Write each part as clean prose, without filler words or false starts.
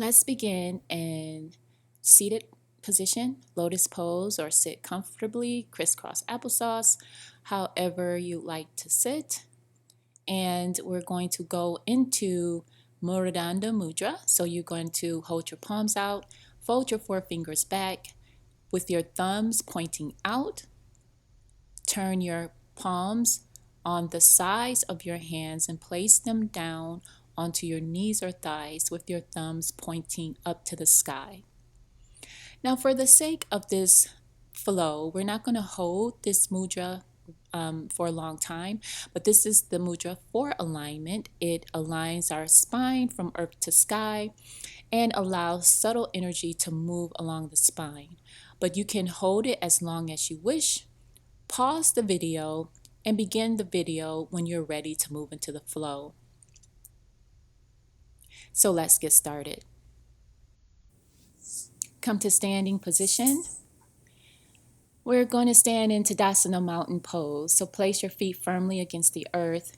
Let's begin in seated position, lotus pose, or sit comfortably, crisscross applesauce, however you like to sit. And we're going to go into Merudanda Mudra. So you're going to hold your palms out, fold your forefingers back with your thumbs pointing out. Turn your palms on the sides of your hands and place them down onto your knees or thighs with your thumbs pointing up to the sky. Now, for the sake of this flow, we're not going to hold this mudra for a long time, but this is the mudra for alignment. It aligns our spine from earth to sky and allows subtle energy to move along the spine. But you can hold it as long as you wish. Pause the video and begin the video when you're ready to move into the flow. So let's get started. Come to standing position. We're going to stand in Tadasana mountain pose. So place your feet firmly against the earth,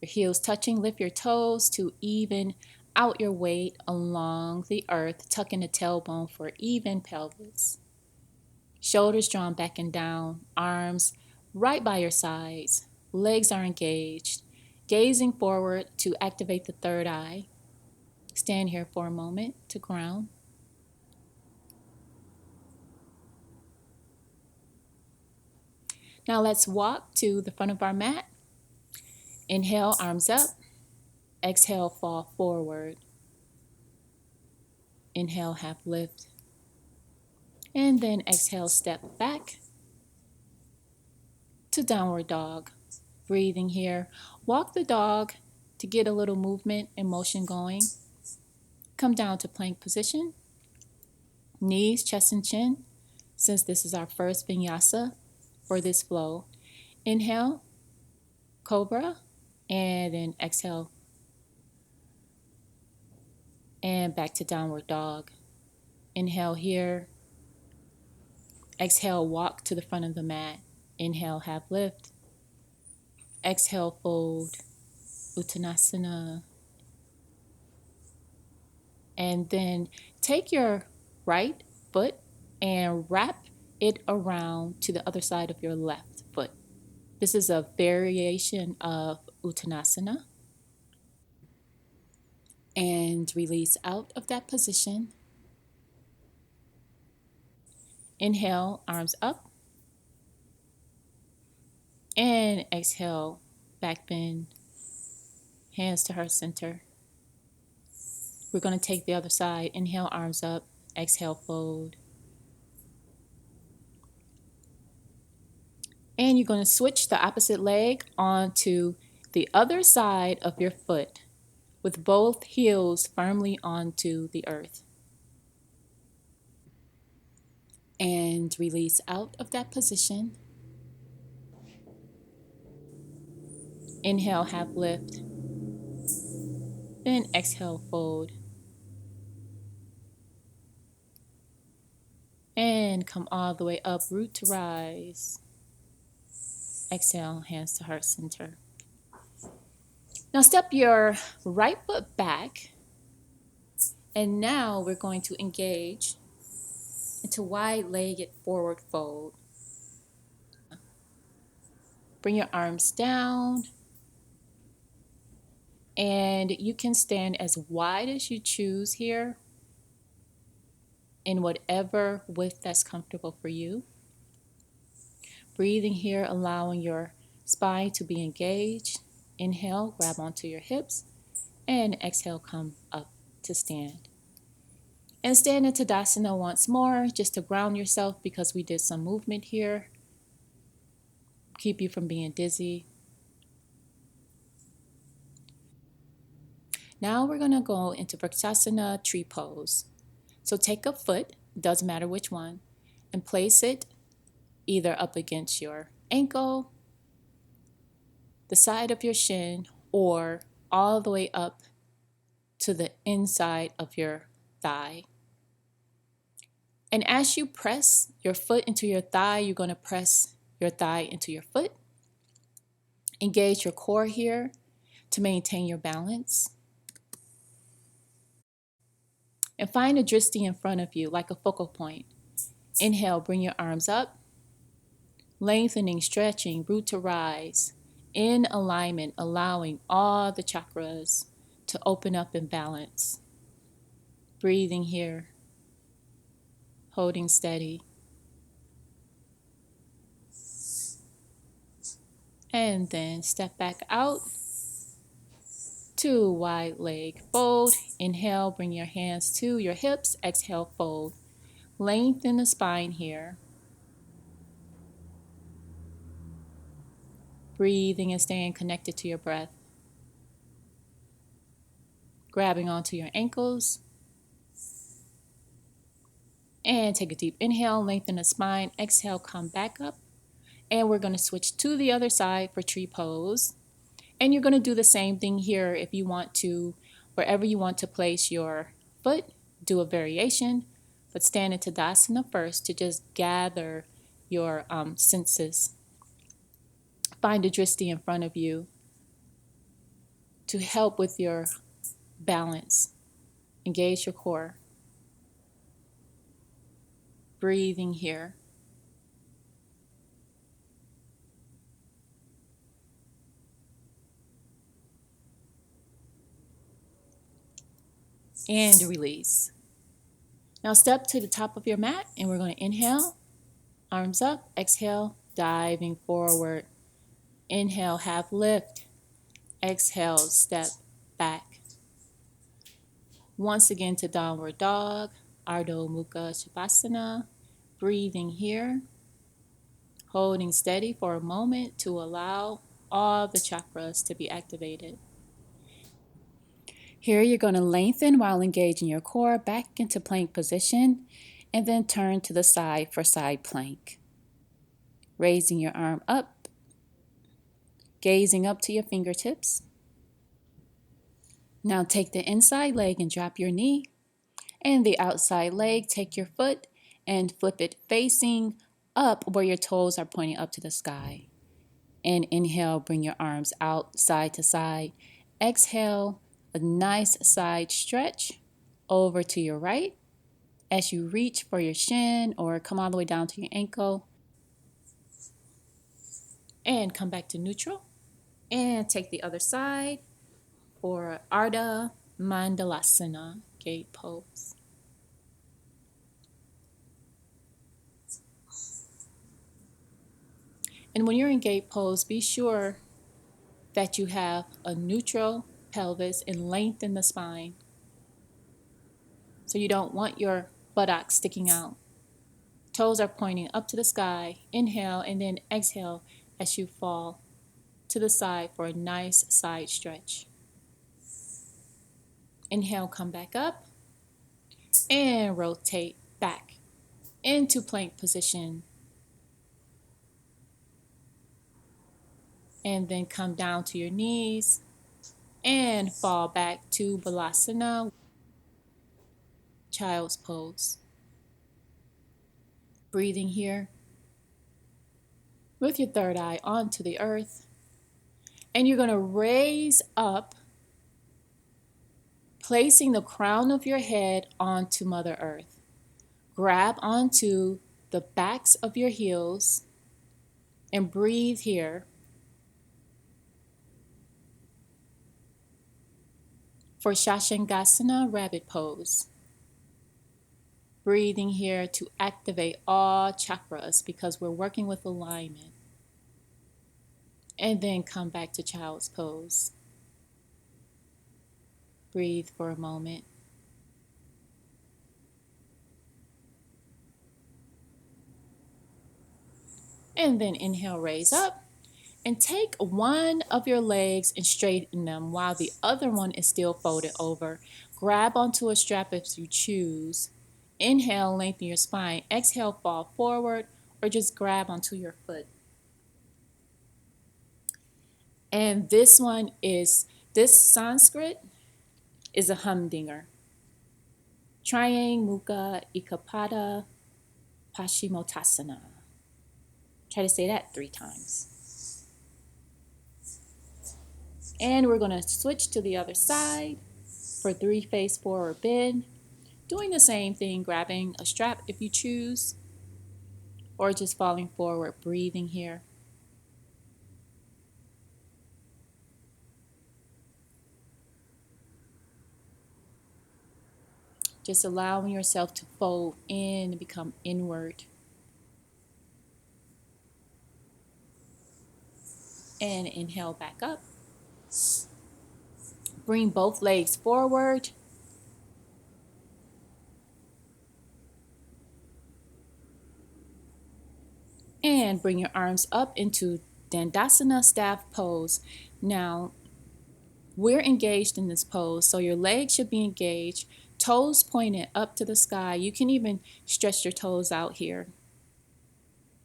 your heels touching. Lift your toes to even out your weight along the earth. Tuck in the tailbone for even pelvis. Shoulders drawn back and down, arms right by your sides. Legs are engaged. Gazing forward to activate the third eye. Stand here for a moment to ground. Now let's walk to the front of our mat. Inhale, arms up. Exhale, fall forward. Inhale, half lift. And then exhale, step back to downward dog. Breathing here. Walk the dog to get a little movement and motion going. Come down to plank position. Knees, chest, and chin. Since this is our first vinyasa for this flow. Inhale, cobra, and then exhale. And back to downward dog. Inhale here. Exhale, walk to the front of the mat. Inhale, half lift. Exhale, fold. Uttanasana. And then take your right foot and wrap it around to the other side of your left foot. This is a variation of Uttanasana. And release out of that position. Inhale, arms up. And exhale, back bend, hands to heart center. We're going to take the other side. Inhale, arms up. Exhale, fold. And you're going to switch the opposite leg onto the other side of your foot with both heels firmly onto the earth. And release out of that position. Inhale, half lift. Then exhale, fold. And come all the way up, root to rise. Exhale, hands to heart center. Now step your right foot back. And now we're going to engage into wide-legged forward fold. Bring your arms down. And you can stand as wide as you choose here in whatever width that's comfortable for you. Breathing here, allowing your spine to be engaged. Inhale, grab onto your hips, and exhale, come up to stand. And stand in Tadasana once more, just to ground yourself because we did some movement here. Keep you from being dizzy. Now we're going to go into Vrksasana tree pose. So take a foot, doesn't matter which one, and place it either up against your ankle, the side of your shin, or all the way up to the inside of your thigh. And as you press your foot into your thigh, you're going to press your thigh into your foot. Engage your core here to maintain your balance. And find a drishti in front of you like a focal point. Inhale, bring your arms up. Lengthening, stretching, root to rise. In alignment, allowing all the chakras to open up and balance. Breathing here. Holding steady. And then step back out to wide leg fold. Inhale, bring your hands to your hips. Exhale, fold. Lengthen the spine here. Breathing and staying connected to your breath. Grabbing onto your ankles. And take a deep inhale, lengthen the spine. Exhale, come back up. And we're going to switch to the other side for tree pose. And you're going to do the same thing here if you want to, wherever you want to place your foot, do a variation. But stand in Tadasana first to just gather your senses. Find a drishti in front of you to help with your balance. Engage your core. Breathing here. And release. Now step to the top of your mat and we're going to inhale, arms up, exhale, diving forward. Inhale, half lift. Exhale, step back. Once again to downward dog, Ardha Mukha Shavasana. Breathing here. Holding steady for a moment to allow all the chakras to be activated. Here you're going to lengthen while engaging your core back into plank position and then turn to the side for side plank. Raising your arm up, gazing up to your fingertips. Now take the inside leg and drop your knee, and the outside leg, take your foot and flip it facing up where your toes are pointing up to the sky. And inhale, bring your arms out side to side. Exhale, a nice side stretch over to your right as you reach for your shin or come all the way down to your ankle. And come back to neutral. And take the other side for Ardha Mandalasana, gate pose. And when you're in gate pose, be sure that you have a neutral pelvis and lengthen the spine. So you don't want your buttocks sticking out. Toes are pointing up to the sky. Inhale and then exhale as you fall to the side for a nice side stretch. Inhale, come back up and rotate back into plank position. And then come down to your knees and fall back to Balasana, child's pose. Breathing here with your third eye onto the earth. And you're going to raise up, placing the crown of your head onto Mother Earth. Grab onto the backs of your heels and breathe here for Shashangasana, rabbit pose. Breathing here to activate all chakras because we're working with alignment. And then come back to child's pose. Breathe for a moment. And then inhale, raise up. And take one of your legs and straighten them while the other one is still folded over. Grab onto a strap if you choose. Inhale, lengthen your spine. Exhale, fall forward or just grab onto your foot. And this Sanskrit is a humdinger. Triang Mukha Ikapada Paschimottanasana. Try to say that 3 times. And we're going to switch to the other side for 3 face forward bend. Doing the same thing, grabbing a strap if you choose, or just falling forward, breathing here. Just allowing yourself to fold in and become inward. And inhale back up. Bring both legs forward. And bring your arms up into Dandasana staff pose. Now, we're engaged in this pose, so your legs should be engaged, toes pointed up to the sky. You can even stretch your toes out here.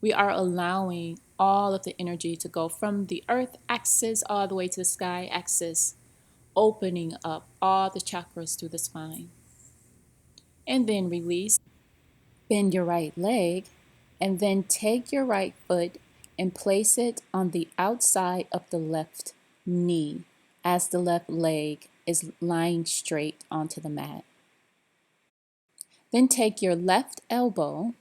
We are allowing all of the energy to go from the earth axis all the way to the sky axis, opening up all the chakras through the spine. And then release. Bend your right leg, and then take your right foot and place it on the outside of the left knee as the left leg is lying straight onto the mat. Then take your left elbow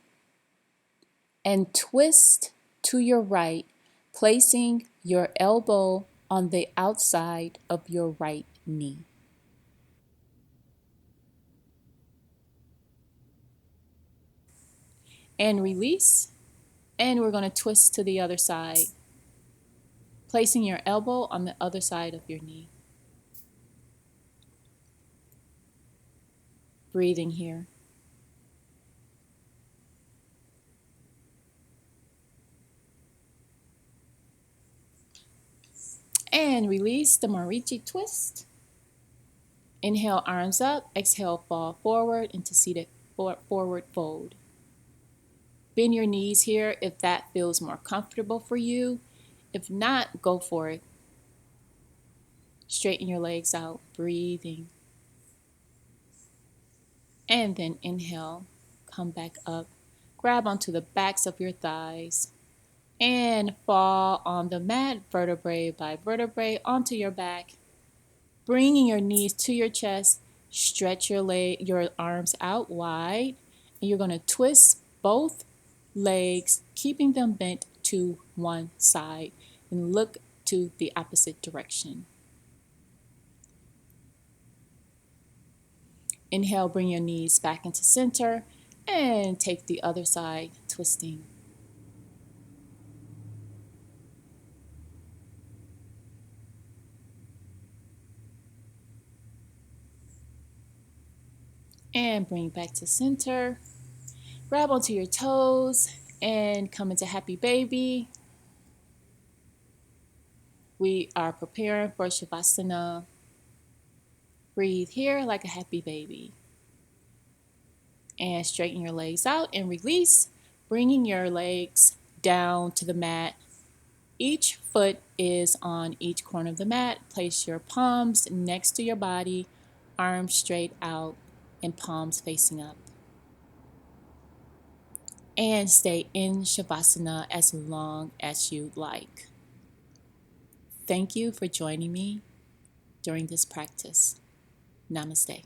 and twist to your right, placing your elbow on the outside of your right knee. And release. And we're going to twist to the other side, placing your elbow on the other side of your knee. Breathing here. And release the Marichi twist. Inhale, arms up. Exhale, fall forward into seated forward fold. Bend your knees here if that feels more comfortable for you. If not, go for it. Straighten your legs out, breathing. And then inhale, come back up. Grab onto the backs of your thighs and fall on the mat, vertebrae by vertebrae, onto your back. Bringing your knees to your chest, stretch your arms out wide, and you're going to twist both legs, keeping them bent to one side, and look to the opposite direction. Inhale, bring your knees back into center, and take the other side, twisting. And bring back to center. Grab onto your toes and come into happy baby. We are preparing for Shavasana. Breathe here like a happy baby. And straighten your legs out and release, bringing your legs down to the mat. Each foot is on each corner of the mat. Place your palms next to your body, arms straight out, and palms facing up. And stay in Shavasana as long as you like. Thank you for joining me during this practice. Namaste.